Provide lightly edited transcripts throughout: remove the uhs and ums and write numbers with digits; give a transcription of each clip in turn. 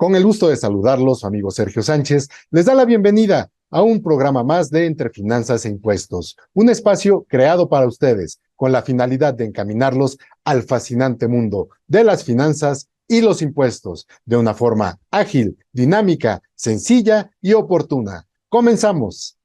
Con el gusto de saludarlos, su amigo Sergio Sánchez les da la bienvenida a un programa más de Entre Finanzas e Impuestos, un espacio creado para ustedes con la finalidad de encaminarlos al fascinante mundo de las finanzas y los impuestos de una forma ágil, dinámica, sencilla y oportuna. ¡Comenzamos!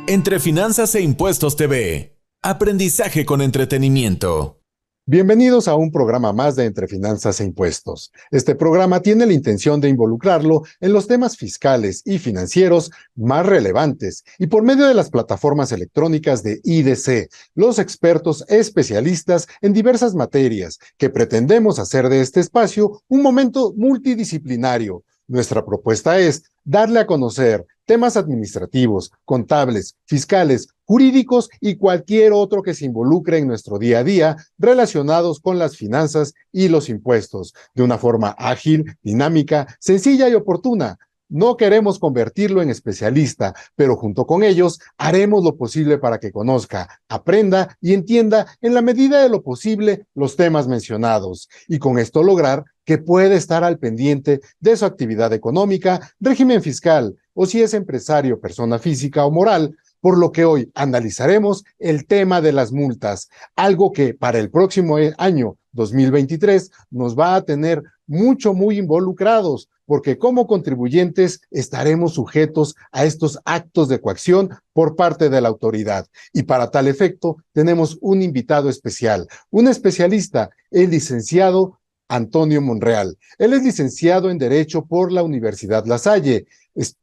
Entre Finanzas e Impuestos TV. Aprendizaje con entretenimiento. Bienvenidos a un programa más de Entre Finanzas e Impuestos. Este programa tiene la intención de involucrarlo en los temas fiscales y financieros más relevantes y por medio de las plataformas electrónicas de IDC, los expertos especialistas en diversas materias que pretendemos hacer de este espacio un momento multidisciplinario. Nuestra propuesta es darle a conocer temas administrativos, contables, fiscales, jurídicos y cualquier otro que se involucre en nuestro día a día relacionados con las finanzas y los impuestos, de una forma ágil, dinámica, sencilla y oportuna. No queremos convertirlo en especialista, pero junto con ellos haremos lo posible para que conozca, aprenda y entienda en la medida de lo posible los temas mencionados, y con esto lograr que pueda estar al pendiente de su actividad económica, régimen fiscal, o si es empresario, persona física o moral, por lo que hoy analizaremos el tema de las multas, algo que para el próximo año 2023 nos va a tener muy involucrados, porque como contribuyentes estaremos sujetos a estos actos de coacción por parte de la autoridad. Y para tal efecto tenemos un invitado especial, un especialista, el licenciado Antonio Monreal. Él es licenciado en Derecho por la Universidad La Salle,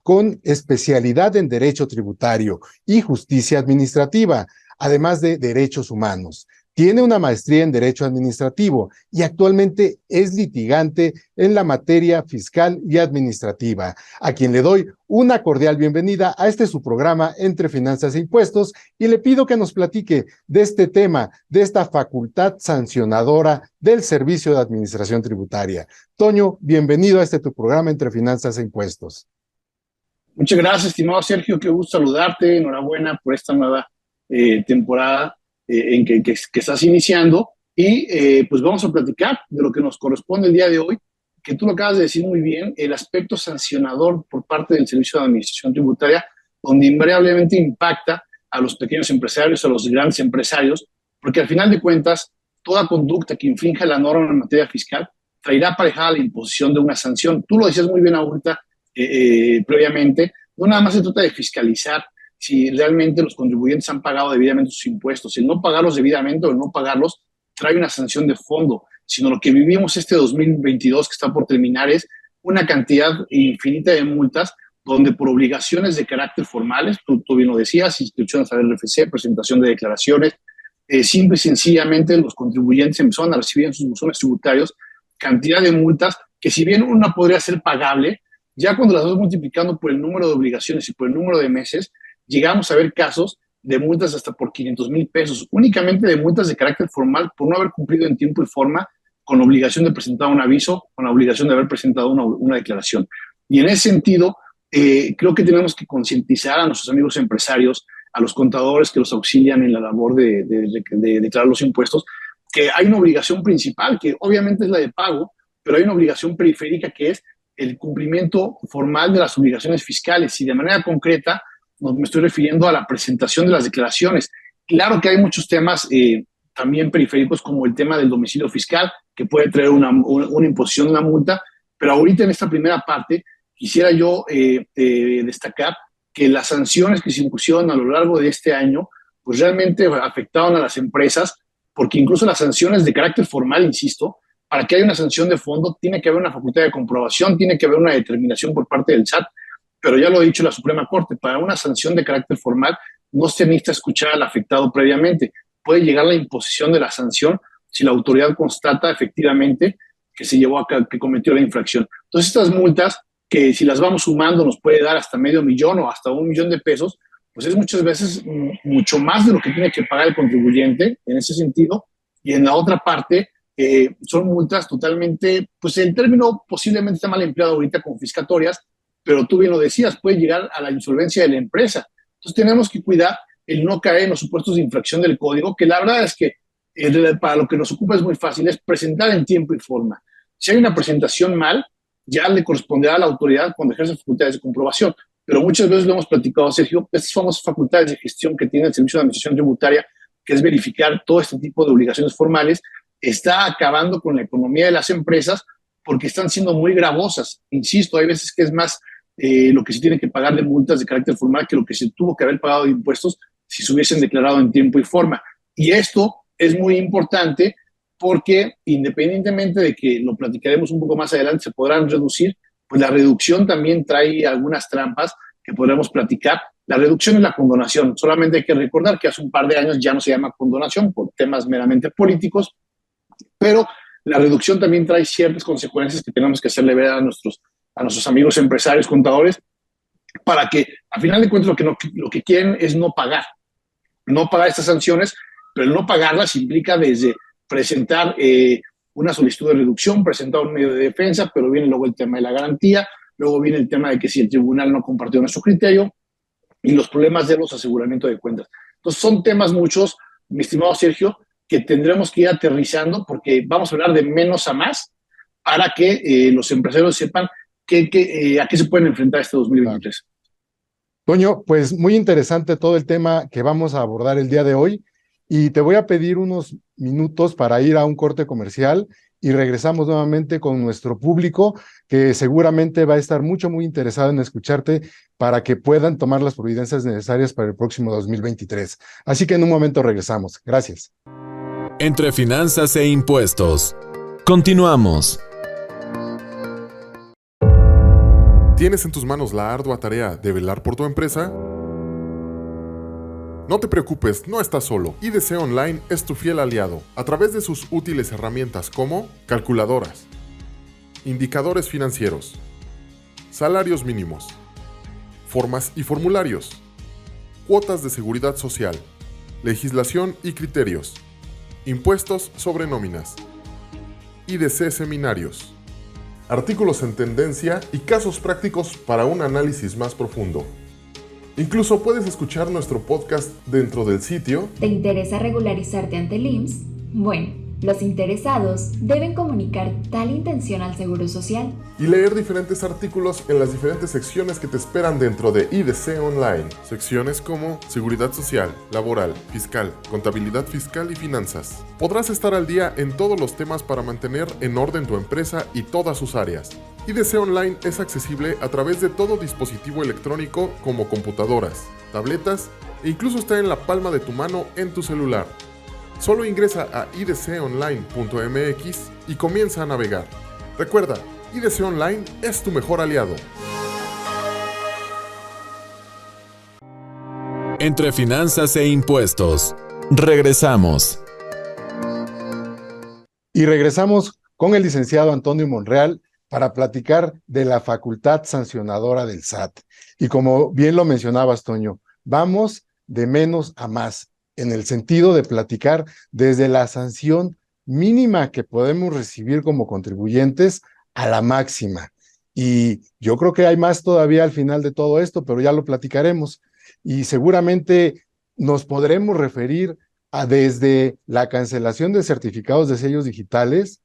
con especialidad en Derecho Tributario y Justicia Administrativa, además de Derechos Humanos. Tiene una maestría en Derecho Administrativo y actualmente es litigante en la materia fiscal y administrativa, a quien le doy una cordial bienvenida a su programa Entre Finanzas e Impuestos, y le pido que nos platique de este tema, de esta facultad sancionadora del Servicio de Administración Tributaria. Toño, bienvenido a tu programa Entre Finanzas e Impuestos. Muchas gracias, estimado Sergio, qué gusto saludarte, enhorabuena por esta nueva temporada en que estás iniciando, y pues vamos a platicar de lo que nos corresponde el día de hoy, que tú lo acabas de decir muy bien, el aspecto sancionador por parte del Servicio de Administración Tributaria, donde invariablemente impacta a los pequeños empresarios, a los grandes empresarios, porque al final de cuentas, toda conducta que infrinja la norma en materia fiscal traerá aparejada la imposición de una sanción. Tú lo decías muy bien ahorita, previamente, no nada más se trata de fiscalizar si realmente los contribuyentes han pagado debidamente sus impuestos. El no pagarlos debidamente o el no pagarlos trae una sanción de fondo, sino lo que vivimos 2022 que está por terminar es una cantidad infinita de multas donde por obligaciones de carácter formales, tú bien lo decías, inscripciones al RFC, presentación de declaraciones, simple y sencillamente los contribuyentes empezaron a recibir en sus buzones tributarios cantidad de multas que, si bien una podría ser pagable, ya cuando las vas multiplicando por el número de obligaciones y por el número de meses, llegamos a ver casos de multas hasta por 500,000 pesos, únicamente de multas de carácter formal por no haber cumplido en tiempo y forma con la obligación de presentar un aviso, con la obligación de haber presentado una declaración. Y en ese sentido, creo que tenemos que concientizar a nuestros amigos empresarios, a los contadores que los auxilian en la labor de declarar los impuestos, que hay una obligación principal, que obviamente es la de pago, pero hay una obligación periférica que es el cumplimiento formal de las obligaciones fiscales, y de manera concreta me estoy refiriendo a la presentación de las declaraciones. Claro que hay muchos temas también periféricos, como el tema del domicilio fiscal, que puede traer una imposición de una multa, pero ahorita en esta primera parte quisiera yo destacar que las sanciones que se impusieron a lo largo de este año pues realmente afectaron a las empresas, porque incluso las sanciones de carácter formal, insisto, para que haya una sanción de fondo tiene que haber una facultad de comprobación, tiene que haber una determinación por parte del SAT, pero ya lo ha dicho la Suprema Corte, para una sanción de carácter formal no se necesita escuchar al afectado previamente. Puede llegar la imposición de la sanción si la autoridad constata efectivamente que se llevó a cabo, que cometió la infracción. Entonces, estas multas, que si las vamos sumando nos puede dar hasta $500,000 o hasta $1,000,000 de pesos, pues es muchas veces mucho más de lo que tiene que pagar el contribuyente en ese sentido. Y en la otra parte, son multas totalmente, pues el término posiblemente está mal empleado ahorita, confiscatorias, pero tú bien lo decías, puede llegar a la insolvencia de la empresa. Entonces tenemos que cuidar el no caer en los supuestos de infracción del código, que la verdad es que para lo que nos ocupa es muy fácil, es presentar en tiempo y forma. Si hay una presentación mal, ya le corresponderá a la autoridad cuando ejerce facultades de comprobación. Pero muchas veces lo hemos platicado, Sergio, estas famosas facultades de gestión que tiene el Servicio de Administración Tributaria, que es verificar todo este tipo de obligaciones formales, está acabando con la economía de las empresas porque están siendo muy gravosas. Insisto, hay veces que es más lo que se tiene que pagar de multas de carácter formal que lo que se tuvo que haber pagado de impuestos si se hubiesen declarado en tiempo y forma. Y esto es muy importante porque independientemente de que lo platicaremos un poco más adelante, se podrán reducir, pues la reducción también trae algunas trampas que podremos platicar. La reducción es la condonación. Solamente hay que recordar que hace un par de años ya no se llama condonación por temas meramente políticos, pero la reducción también trae ciertas consecuencias que tenemos que hacerle ver a nuestros amigos empresarios, contadores, para que, a final de cuentas, lo que quieren es no pagar estas sanciones, pero el no pagarlas implica desde presentar una solicitud de reducción, presentar un medio de defensa, pero viene luego el tema de la garantía, luego viene el tema de que si el tribunal no compartió nuestro criterio y los problemas de los aseguramientos de cuentas. Entonces son temas muchos, mi estimado Sergio, que tendremos que ir aterrizando porque vamos a hablar de menos a más para que los empresarios sepan a qué se pueden enfrentar este 2023. Toño, pues muy interesante todo el tema que vamos a abordar el día de hoy y te voy a pedir unos minutos para ir a un corte comercial y regresamos nuevamente con nuestro público que seguramente va a estar muy interesado en escucharte para que puedan tomar las providencias necesarias para el próximo 2023. Así que en un momento regresamos. Gracias. Entre finanzas e impuestos. Continuamos. ¿Tienes en tus manos la ardua tarea de velar por tu empresa? No te preocupes, no estás solo. IDC Online es tu fiel aliado a través de sus útiles herramientas como calculadoras, indicadores financieros, salarios mínimos, formas y formularios, cuotas de seguridad social, legislación y criterios, impuestos sobre nóminas, IDC seminarios, artículos en tendencia y casos prácticos para un análisis más profundo. Incluso puedes escuchar nuestro podcast dentro del sitio. ¿Te interesa regularizarte ante el IMSS? Bueno, los interesados deben comunicar tal intención al Seguro Social Y leer diferentes artículos en las diferentes secciones que te esperan dentro de IDC Online. Secciones como Seguridad Social, Laboral, Fiscal, Contabilidad Fiscal y Finanzas. Podrás estar al día en todos los temas para mantener en orden tu empresa y todas sus áreas. IDC Online es accesible a través de todo dispositivo electrónico como computadoras, tabletas e incluso está en la palma de tu mano en tu celular. Solo ingresa a idconline.mx y comienza a navegar. Recuerda, IDC Online es tu mejor aliado. Entre finanzas e impuestos. Regresamos. Y regresamos con el licenciado Antonio Monreal para platicar de la facultad sancionadora del SAT. Y como bien lo mencionabas, Toño, vamos de menos a más, en el sentido de platicar desde la sanción mínima que podemos recibir como contribuyentes a la máxima. Y yo creo que hay más todavía al final de todo esto, pero ya lo platicaremos. Y seguramente nos podremos referir a desde la cancelación de certificados de sellos digitales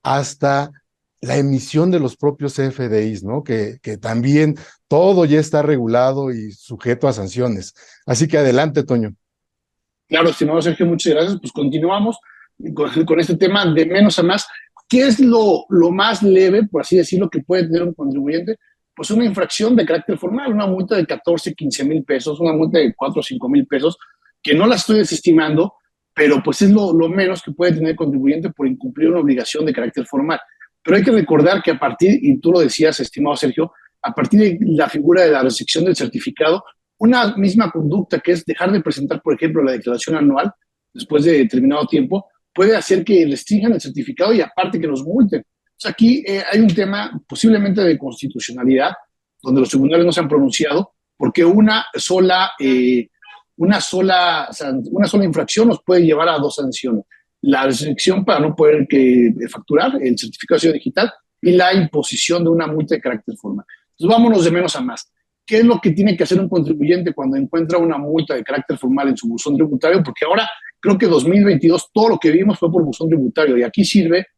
hasta la emisión de los propios CFDIs, ¿no? Que también todo ya está regulado y sujeto a sanciones. Así que adelante, Toño. Claro, estimado Sergio, muchas gracias. Pues continuamos con este tema de menos a más. ¿Qué es lo más leve, por así decirlo, que puede tener un contribuyente? Pues una infracción de carácter formal, una multa de 14, 15 mil pesos, una multa de 4 o 5 mil pesos, que no la estoy desestimando, pero pues es lo menos que puede tener el contribuyente por incumplir una obligación de carácter formal. Pero hay que recordar que a partir, y tú lo decías, estimado Sergio, a partir de la figura de la recepción del certificado, una misma conducta que es dejar de presentar, por ejemplo, la declaración anual después de determinado tiempo, puede hacer que restrinjan el certificado y aparte que los multen. Entonces aquí hay un tema posiblemente de constitucionalidad, donde los tribunales no se han pronunciado, porque una sola infracción nos puede llevar a 2 sanciones. La restricción para no poder facturar el certificado de sello digital y la imposición de una multa de carácter formal. Entonces vámonos de menos a más. ¿qué es lo que tiene que hacer un contribuyente cuando encuentra una multa de carácter formal en su buzón tributario? Porque ahora creo que 2022 todo lo que vimos fue por buzón tributario y aquí sirve,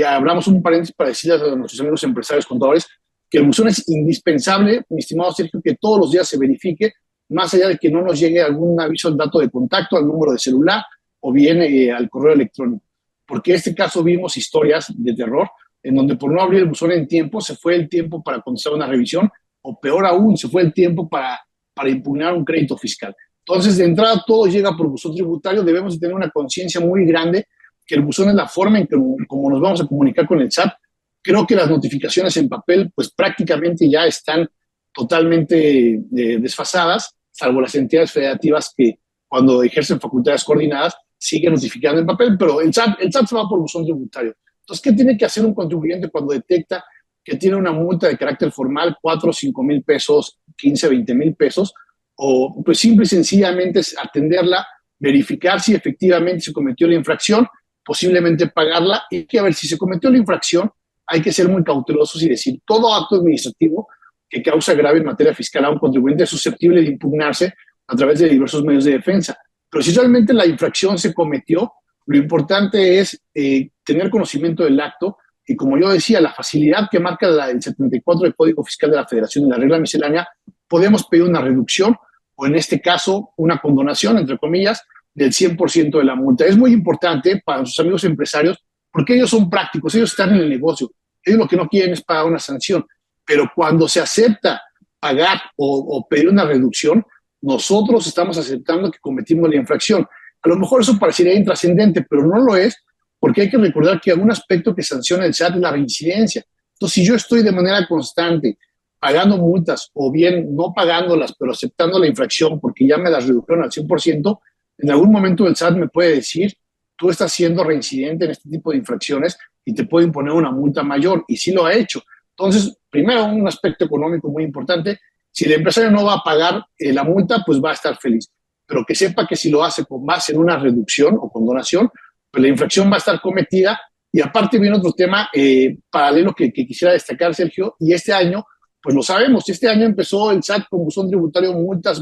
hablamos un paréntesis para decirles a nuestros amigos empresarios, contadores, que el buzón es indispensable, mi estimado Sergio, que todos los días se verifique, más allá de que no nos llegue algún aviso al dato de contacto, al número de celular o bien al correo electrónico. Porque en este caso vimos historias de terror en donde por no abrir el buzón en tiempo se fue el tiempo para contestar una revisión o peor aún, se fue el tiempo para impugnar un crédito fiscal. Entonces, de entrada, todo llega por buzón tributario. Debemos de tener una conciencia muy grande que el buzón es la forma en que como nos vamos a comunicar con el SAT. Creo que las notificaciones en papel, pues prácticamente ya están totalmente desfasadas, salvo las entidades federativas que cuando ejercen facultades coordinadas siguen notificando en papel, pero el SAT se va por buzón tributario. Entonces, ¿qué tiene que hacer un contribuyente cuando detecta que tiene una multa de carácter formal, 4 o 5 mil pesos, 15, 20 mil pesos? O pues simple y sencillamente es atenderla, verificar si efectivamente se cometió la infracción, posiblemente pagarla, y que a ver si se cometió la infracción, hay que ser muy cautelosos y decir, todo acto administrativo que causa grave en materia fiscal a un contribuyente es susceptible de impugnarse a través de diversos medios de defensa. Pero si realmente la infracción se cometió, lo importante es tener conocimiento del acto y, como yo decía, la facilidad que marca el 74 del Código Fiscal de la Federación en la regla miscelánea, podemos pedir una reducción o en este caso una condonación, entre comillas, del 100% de la multa. Es muy importante para sus amigos empresarios porque ellos son prácticos, ellos están en el negocio, ellos lo que no quieren es pagar una sanción, pero cuando se acepta pagar o pedir una reducción, nosotros estamos aceptando que cometimos la infracción. A lo mejor eso parecería intrascendente, pero no lo es, porque hay que recordar que algún aspecto que sanciona el SAT es la reincidencia. Entonces, si yo estoy de manera constante pagando multas o bien no pagándolas, pero aceptando la infracción porque ya me las redujeron al 100%, en algún momento el SAT me puede decir, tú estás siendo reincidente en este tipo de infracciones y te puede imponer una multa mayor, y sí lo ha hecho. Entonces, primero, un aspecto económico muy importante, si el empresario no va a pagar la multa, pues va a estar feliz, pero que sepa que si lo hace con base en una reducción o condonación, pues la infracción va a estar cometida. Y aparte viene otro tema paralelo que quisiera destacar, Sergio, y este año, pues lo sabemos, este año empezó el SAT con buzón tributario multas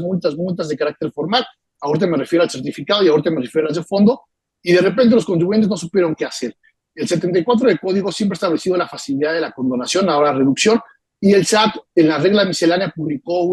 de carácter formal. Ahorita me refiero al certificado y ahorita me refiero al de fondo, y de repente los contribuyentes no supieron qué hacer. El 74 del Código siempre ha establecido la facilidad de la condonación, ahora reducción, y el SAT en la regla miscelánea publicó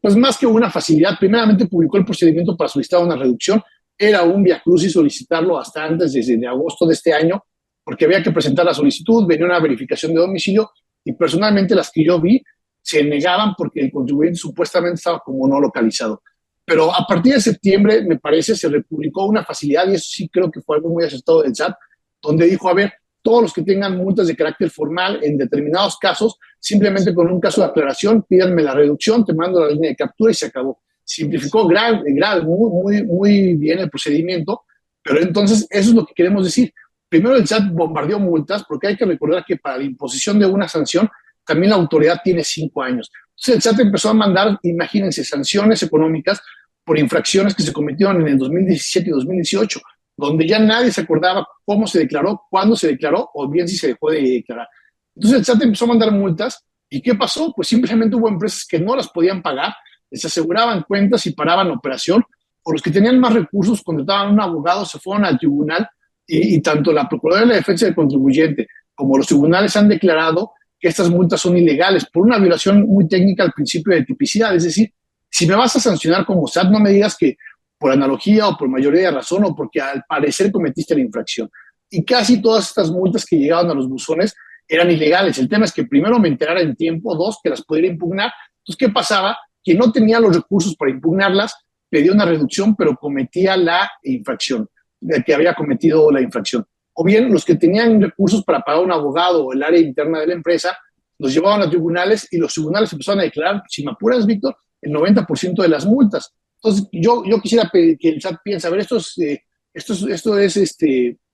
pues más que una facilidad, primeramente publicó el procedimiento para solicitar una reducción. Era un viacrucis solicitarlo hasta antes, desde agosto de este año, porque había que presentar la solicitud, venía una verificación de domicilio, y personalmente las que yo vi se negaban porque el contribuyente supuestamente estaba como no localizado. Pero a partir de septiembre, me parece, se republicó una facilidad, y eso sí creo que fue algo muy acertado del SAT, donde dijo, a ver, todos los que tengan multas de carácter formal en determinados casos, simplemente con un caso de aclaración, pídanme la reducción, te mando la línea de captura y se acabó. Simplificó muy bien el procedimiento, pero entonces eso es lo que queremos decir. Primero el SAT bombardeó multas, porque hay que recordar que para la imposición de una sanción, también la autoridad tiene 5 años. Entonces el SAT empezó a mandar, imagínense, sanciones económicas por infracciones que se cometieron en el 2017 y 2018, donde ya nadie se acordaba cómo se declaró, cuándo se declaró, o bien si se dejó de declarar. Entonces el SAT empezó a mandar multas, ¿y qué pasó? Pues simplemente hubo empresas que no las podían pagar, les aseguraban cuentas y paraban la operación, o los que tenían más recursos contrataban a un abogado, se fueron al tribunal, y tanto la Procuraduría de la Defensa del Contribuyente como los tribunales han declarado que estas multas son ilegales por una violación muy técnica al principio de tipicidad. Es decir, si me vas a sancionar como SAT, no me digas que por analogía o por mayoría de razón o porque al parecer cometiste la infracción. Y casi todas estas multas que llegaban a los buzones eran ilegales. El tema es que primero me enterara en tiempo, 2, que las pudiera impugnar. Entonces, ¿qué pasaba? Quien no tenía los recursos para impugnarlas pedía una reducción, pero cometía la infracción, de que había cometido la infracción. O bien, los que tenían recursos para pagar un abogado o el área interna de la empresa, los llevaban a tribunales y los tribunales empezaron a declarar, si me apuras, Víctor, el 90% de las multas. Entonces, yo quisiera pedir que el SAT piense, a ver, esto es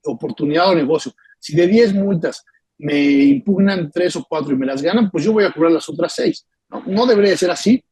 oportunidad o negocio. Si de 10 multas me impugnan 3 o 4 y me las ganan, pues yo voy a cobrar las otras 6. No debería ser así,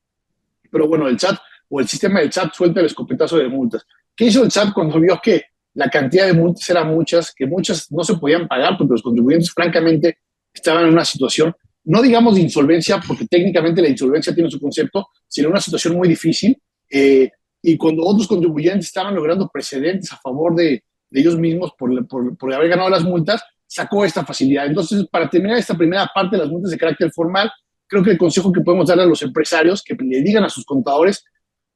pero bueno, el SAT o el sistema del SAT suelta el escopetazo de multas. ¿Qué hizo el SAT cuando vio que la cantidad de multas era muchas, que muchas no se podían pagar porque los contribuyentes francamente estaban en una situación no digamos de insolvencia, porque técnicamente la insolvencia tiene su concepto, sino una situación muy difícil. Y cuando otros contribuyentes estaban logrando precedentes a favor de ellos mismos por haber ganado las multas, sacó esta facilidad. Entonces, para terminar esta primera parte de las multas de carácter formal, creo que el consejo que podemos darle a los empresarios, que le digan a sus contadores,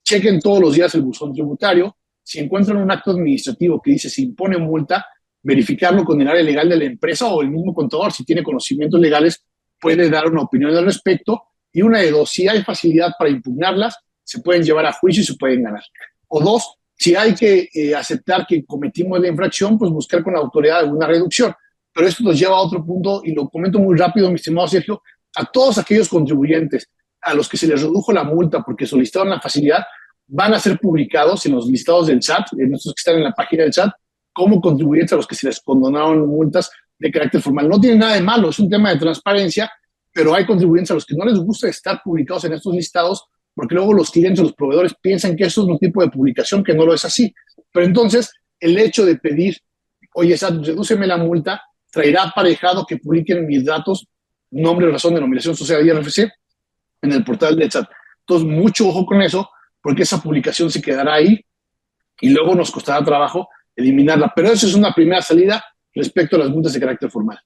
chequen todos los días el buzón tributario. Si encuentran un acto administrativo que dice se impone multa, verificarlo con el área legal de la empresa o el mismo contador, si tiene conocimientos legales, puede dar una opinión al respecto. Y una de dos, si hay facilidad para impugnarlas, se pueden llevar a juicio y se pueden ganar. O dos, si hay que aceptar que cometimos la infracción, pues buscar con la autoridad alguna reducción. Pero esto nos lleva a otro punto, y lo comento muy rápido, mi estimado Sergio, a todos aquellos contribuyentes a los que se les redujo la multa porque solicitaron la facilidad, van a ser publicados en los listados del SAT, en estos que están en la página del SAT, como contribuyentes a los que se les condonaron multas de carácter formal. No tiene nada de malo, es un tema de transparencia, pero hay contribuyentes a los que no les gusta estar publicados en estos listados porque luego los clientes, los proveedores piensan que eso es un tipo de publicación que no lo es así. Pero entonces, el hecho de pedir, oye, SAT, redúceme la multa, traerá aparejado que publiquen mis datos, nombre, razón, denominación social y RFC en el portal del SAT. Entonces, mucho ojo con eso, porque esa publicación se quedará ahí y luego nos costará trabajo eliminarla. Pero eso es una primera salida respecto a las multas de carácter formal.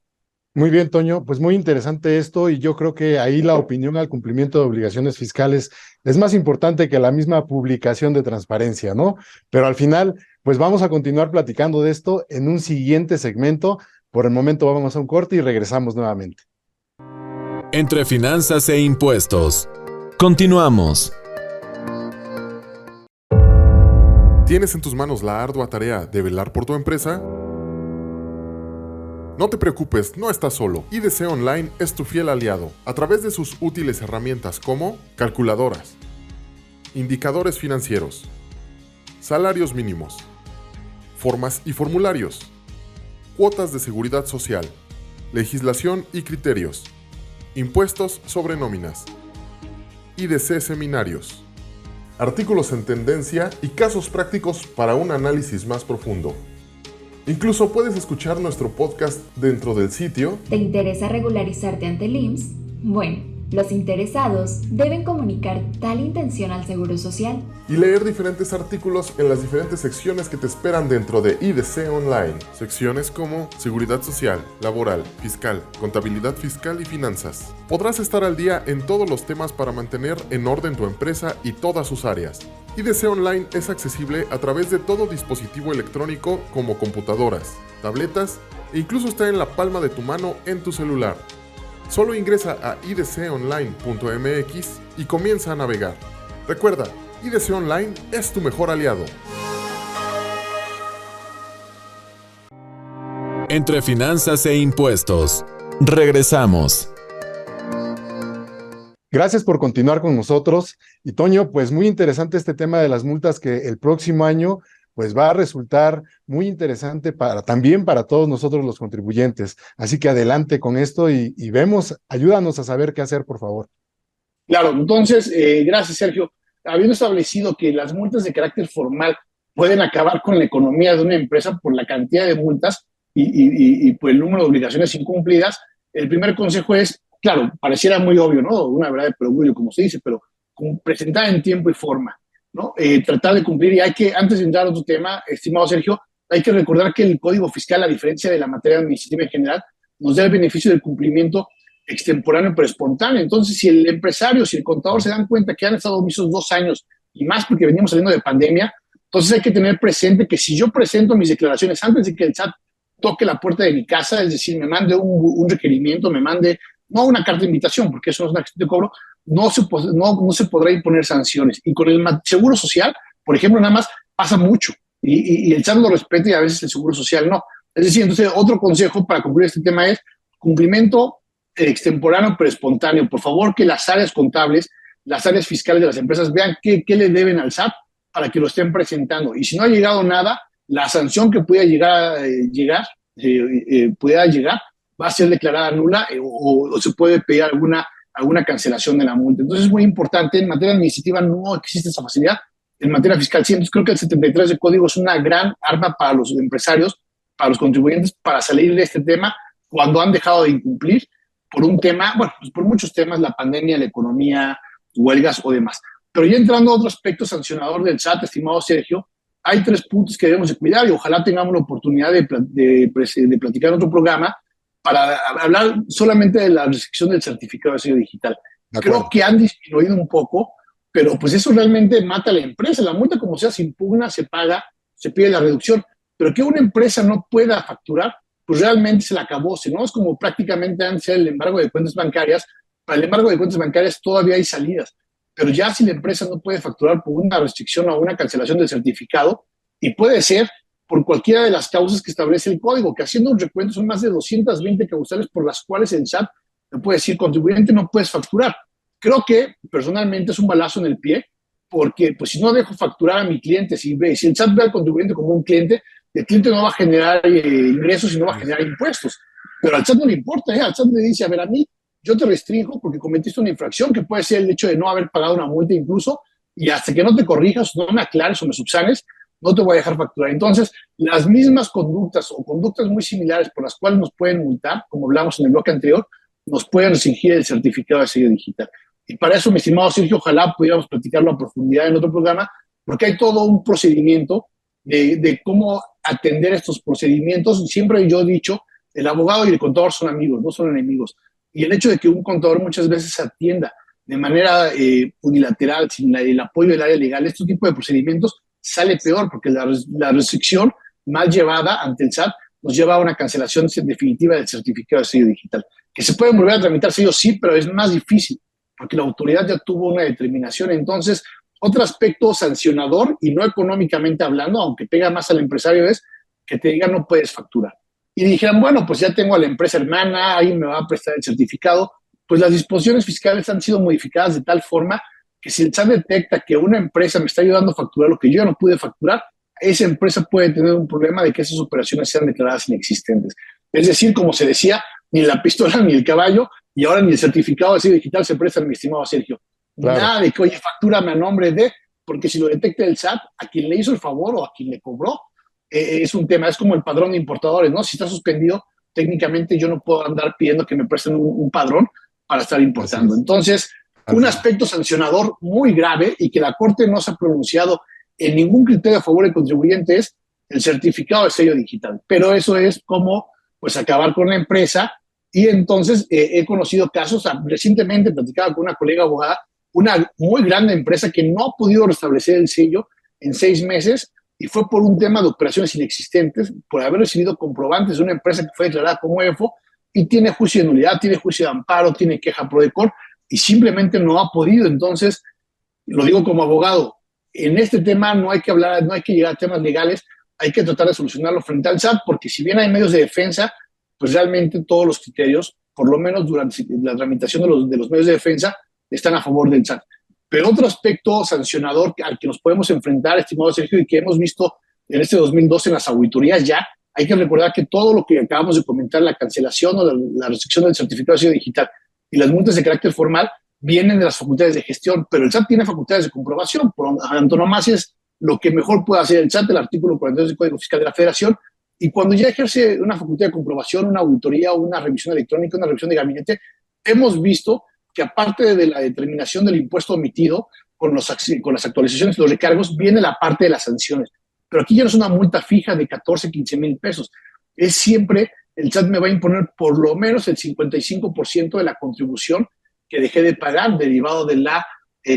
Muy bien, Toño, pues muy interesante esto y yo creo que ahí la opinión al cumplimiento de obligaciones fiscales es más importante que la misma publicación de transparencia, ¿no? Pero al final, pues vamos a continuar platicando de esto en un siguiente segmento. Por el momento vamos a un corte y regresamos nuevamente. Entre finanzas e impuestos. Continuamos. ¿Tienes en tus manos la ardua tarea de velar por tu empresa? No te preocupes, no estás solo. IDC Online es tu fiel aliado, a través de sus útiles herramientas como calculadoras, indicadores financieros, salarios mínimos, formas y formularios, cuotas de seguridad social, legislación y criterios, impuestos sobre nóminas, IDC seminarios, artículos en tendencia y casos prácticos para un análisis más profundo. Incluso puedes escuchar nuestro podcast dentro del sitio. ¿Te interesa regularizarte ante el IMSS? Bueno, los interesados deben comunicar tal intención al Seguro Social Y leer diferentes artículos en las diferentes secciones que te esperan dentro de IDC Online. Secciones como Seguridad Social, Laboral, Fiscal, Contabilidad Fiscal y Finanzas. Podrás estar al día en todos los temas para mantener en orden tu empresa y todas sus áreas. IDC Online es accesible a través de todo dispositivo electrónico como computadoras, tabletas e incluso está en la palma de tu mano en tu celular. Solo ingresa a idconline.mx y comienza a navegar. Recuerda, IDC Online es tu mejor aliado. Entre finanzas e impuestos. Regresamos. Gracias por continuar con nosotros. Y Toño, pues muy interesante este tema de las multas que el próximo año pues va a resultar muy interesante también para todos nosotros los contribuyentes. Así que adelante con esto y ayúdanos a saber qué hacer, por favor. Claro, entonces, gracias, Sergio. Habiendo establecido que las multas de carácter formal pueden acabar con la economía de una empresa por la cantidad de multas y por el número de obligaciones incumplidas, el primer consejo es, claro, pareciera muy obvio, ¿no? Una verdad de perogrullo, como se dice, pero presentar en tiempo y forma, ¿no? Tratar de cumplir. Y antes de entrar a otro tema, estimado Sergio, hay que recordar que el Código Fiscal, a diferencia de la materia administrativa en general, nos da el beneficio del cumplimiento extemporáneo pero espontáneo. Entonces, si el empresario, si el contador se dan cuenta que han estado omisos 2 años y más porque venimos saliendo de pandemia, entonces hay que tener presente que si yo presento mis declaraciones antes de que el SAT toque la puerta de mi casa, es decir, me mande un requerimiento, me mande, no una carta de invitación, porque eso no es una acción de cobro, no se podrá imponer sanciones. Y con el Seguro Social, por ejemplo, nada más pasa mucho y el SAT lo respeta y a veces el Seguro Social no. Es decir, entonces otro consejo para concluir este tema es cumplimiento extemporáneo pero espontáneo. Por favor, que las áreas contables, las áreas fiscales de las empresas vean qué le deben al SAT para que lo estén presentando. Y si no ha llegado nada, la sanción que pueda llegar va a ser declarada nula o se puede pedir alguna cancelación de la multa. Entonces es muy importante. En materia administrativa no existe esa facilidad. En materia fiscal sí. Entonces creo que el 73 de código es una gran arma para los empresarios, para los contribuyentes, para salir de este tema cuando han dejado de incumplir por un tema, bueno, pues por muchos temas, la pandemia, la economía, huelgas o demás. Pero ya entrando a otro aspecto sancionador del SAT, estimado Sergio, hay 3 puntos que debemos de cuidar y ojalá tengamos la oportunidad de platicar en otro programa para hablar solamente de la restricción del certificado de sello digital. Creo que han disminuido un poco, pero pues eso realmente mata a la empresa. La multa, como sea, se impugna, se paga, se pide la reducción, pero que una empresa no pueda facturar, pues realmente se la acabó. Si no, es como prácticamente antes el embargo de cuentas bancarias. Para el embargo de cuentas bancarias todavía hay salidas, pero ya si la empresa no puede facturar por una restricción o una cancelación del certificado, y puede ser por cualquiera de las causas que establece el código, que haciendo un recuento son más de 220 causales por las cuales el SAT me puede decir, contribuyente, no puedes facturar. Creo que personalmente es un balazo en el pie, porque pues si no dejo facturar a mi cliente, si el SAT ve al contribuyente como un cliente, el cliente no va a generar ingresos y no va a generar impuestos. Pero al SAT no le importa, al SAT le dice, a ver, a mí yo te restringo porque cometiste una infracción, que puede ser el hecho de no haber pagado una multa incluso, y hasta que no te corrijas, no me aclares o me subsanes, no te voy a dejar facturar. Entonces, las mismas conductas o conductas muy similares por las cuales nos pueden multar, como hablamos en el bloque anterior, nos pueden restringir el certificado de sello digital. Y para eso, mi estimado Sergio, ojalá pudiéramos platicarlo a profundidad en otro programa, porque hay todo un procedimiento de cómo atender estos procedimientos. Siempre yo he dicho, el abogado y el contador son amigos, no son enemigos. Y el hecho de que un contador muchas veces atienda de manera unilateral, sin el apoyo del área legal, este tipo de procedimientos sale peor, porque la restricción mal llevada ante el SAT nos lleva a una cancelación definitiva del certificado de sello digital. Que se pueden volver a tramitar sellos, sí, pero es más difícil, porque la autoridad ya tuvo una determinación. Entonces, otro aspecto sancionador, y no económicamente hablando, aunque pega más al empresario, es que te digan no puedes facturar. Y dijeran, bueno, pues ya tengo a la empresa hermana, ahí me va a prestar el certificado. Pues las disposiciones fiscales han sido modificadas de tal forma que si el SAT detecta que una empresa me está ayudando a facturar lo que yo no pude facturar, esa empresa puede tener un problema de que esas operaciones sean declaradas inexistentes. Es decir, como se decía, ni la pistola ni el caballo, y ahora ni el certificado de sello digital se prestan, mi estimado Sergio. Claro. Nada de que, oye, factúrame a nombre de, porque si lo detecta el SAT, a quien le hizo el favor o a quien le cobró, es un tema. Es como el padrón de importadores, ¿no? Si está suspendido, técnicamente yo no puedo andar pidiendo que me presten un padrón para estar importando. Entonces, un aspecto sancionador muy grave y que la Corte no se ha pronunciado en ningún criterio a favor del contribuyente es el certificado de sello digital. Pero eso es como pues acabar con la empresa. Y entonces he conocido casos, recientemente platicaba con una colega abogada, una muy grande empresa que no ha podido restablecer el sello en 6 meses y fue por un tema de operaciones inexistentes, por haber recibido comprobantes de una empresa que fue declarada como EFO y tiene juicio de nulidad, tiene juicio de amparo, tiene queja PRODECON y simplemente no ha podido. Entonces, lo digo como abogado, en este tema no hay que hablar, no hay que llegar a temas legales, hay que tratar de solucionarlo frente al SAT, porque si bien hay medios de defensa, pues realmente todos los criterios, por lo menos durante la tramitación de los medios de defensa, están a favor del SAT. Pero otro aspecto sancionador al que nos podemos enfrentar, estimado Sergio, y que hemos visto en este 2012 en las auditorías ya, hay que recordar que todo lo que acabamos de comentar, la cancelación o la restricción del certificado de sello digital y las multas de carácter formal, vienen de las facultades de gestión, pero el SAT tiene facultades de comprobación. Por antonomasia es lo que mejor puede hacer el SAT, el artículo 42 del Código Fiscal de la Federación, y cuando ya ejerce una facultad de comprobación, una auditoría, una revisión electrónica, una revisión de gabinete, hemos visto que aparte de la determinación del impuesto omitido, con las actualizaciones y los recargos, viene la parte de las sanciones. Pero aquí ya no es una multa fija de 14, 15 mil pesos. Es siempre, el SAT me va a imponer por lo menos el 55% de la contribución que dejé de pagar derivado de la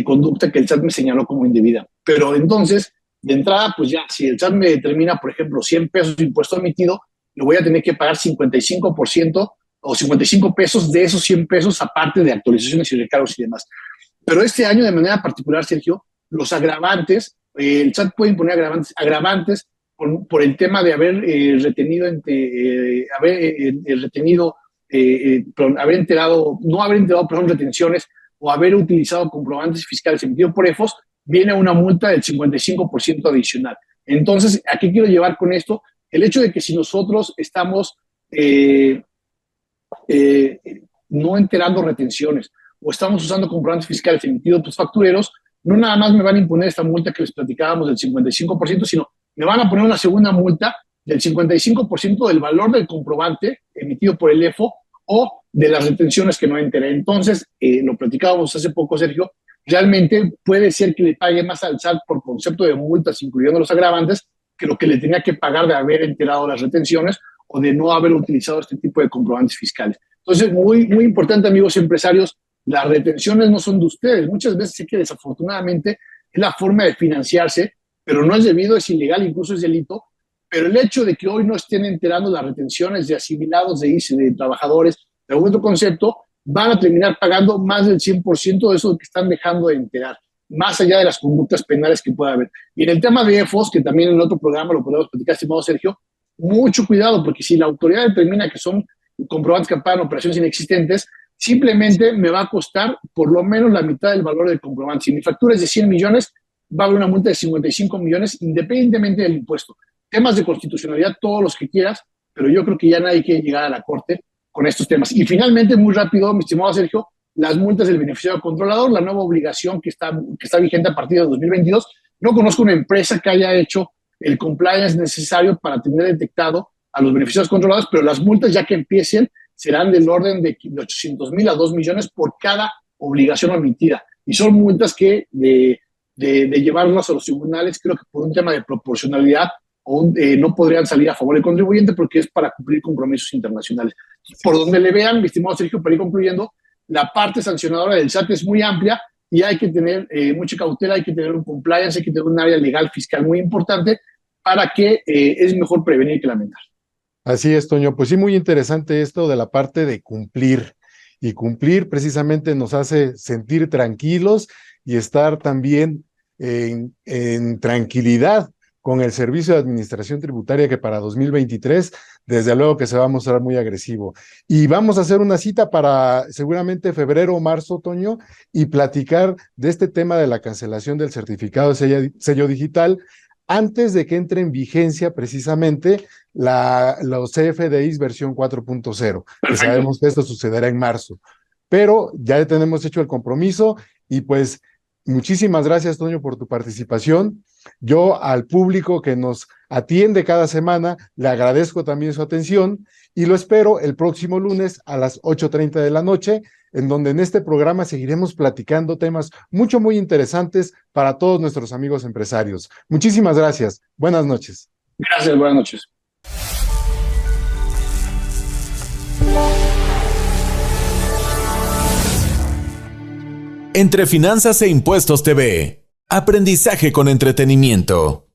conducta que el SAT me señaló como indebida. Pero entonces, de entrada, pues ya, si el SAT me determina, por ejemplo, 100 pesos de impuesto omitido, le voy a tener que pagar 55% o 55 pesos de esos 100 pesos, aparte de actualizaciones y recargos y demás. Pero este año, de manera particular, Sergio, los agravantes, el SAT puede imponer agravantes por el tema de haber no haber enterado retenciones o haber utilizado comprobantes fiscales emitidos por EFOS, viene una multa del 55% adicional. Entonces, ¿a qué quiero llevar con esto? El hecho de que si nosotros estamos no enterando retenciones o estamos usando comprobantes fiscales emitidos por factureros, no nada más me van a imponer esta multa que les platicábamos del 55%, sino me van a poner una segunda multa del 55% del valor del comprobante emitido por el EFO o de las retenciones que no enteré. Entonces, lo platicábamos hace poco, Sergio, realmente puede ser que le pague más al SAT por concepto de multas, incluyendo los agravantes, que lo que le tenía que pagar de haber enterado las retenciones o de no haber utilizado este tipo de comprobantes fiscales. Entonces, muy, muy importante, amigos empresarios, las retenciones no son de ustedes. Muchas veces sé que desafortunadamente es la forma de financiarse, pero no es debido, es ilegal, incluso es delito. Pero el hecho de que hoy no estén enterando las retenciones de asimilados de ICE, de trabajadores, de algún otro concepto, van a terminar pagando más del 100% de eso que están dejando de enterar, más allá de las conductas penales que pueda haber. Y en el tema de EFOS, que también en otro programa lo podemos platicar, estimado Sergio, mucho cuidado, porque si la autoridad determina que son comprobantes que pagan operaciones inexistentes, simplemente me va a costar por lo menos la mitad del valor del comprobante. Si mi factura es de 100 millones, va a haber una multa de 55 millones independientemente del impuesto. Temas de constitucionalidad, todos los que quieras, pero yo creo que ya nadie quiere llegar a la corte con estos temas. Y finalmente, muy rápido, mi estimado Sergio, las multas del beneficiario controlador, la nueva obligación que está vigente a partir de 2022. No conozco una empresa que haya hecho el compliance necesario para tener detectado a los beneficiarios controlados, pero las multas ya que empiecen serán del orden de 800,000 a 2 millones por cada obligación omitida. Y son multas que de llevarlas a los tribunales, creo que por un tema de proporcionalidad no podrían salir a favor del contribuyente porque es para cumplir compromisos internacionales. Por donde le vean, mi estimado Sergio, para ir concluyendo, la parte sancionadora del SAT es muy amplia y hay que tener mucha cautela, hay que tener un compliance, hay que tener un área legal fiscal muy importante para que es mejor prevenir que lamentar. Así es, Toño. Pues sí, muy interesante esto de la parte de cumplir. Y cumplir precisamente nos hace sentir tranquilos y estar también en tranquilidad con el Servicio de Administración Tributaria que para 2023, desde luego que se va a mostrar muy agresivo. Y vamos a hacer una cita para seguramente febrero o marzo, Toño, y platicar de este tema de la cancelación del certificado de sello digital antes de que entre en vigencia precisamente los CFDIs versión 4.0, que sabemos que esto sucederá en marzo. Pero ya tenemos hecho el compromiso y pues muchísimas gracias, Toño, por tu participación. Yo al público que nos atiende cada semana le agradezco también su atención y lo espero el próximo lunes a las 8:30 de la noche, en donde en este programa seguiremos platicando temas muy interesantes para todos nuestros amigos empresarios. Muchísimas gracias. Buenas noches. Gracias, buenas noches. Entre Finanzas e Impuestos TV. Aprendizaje con entretenimiento.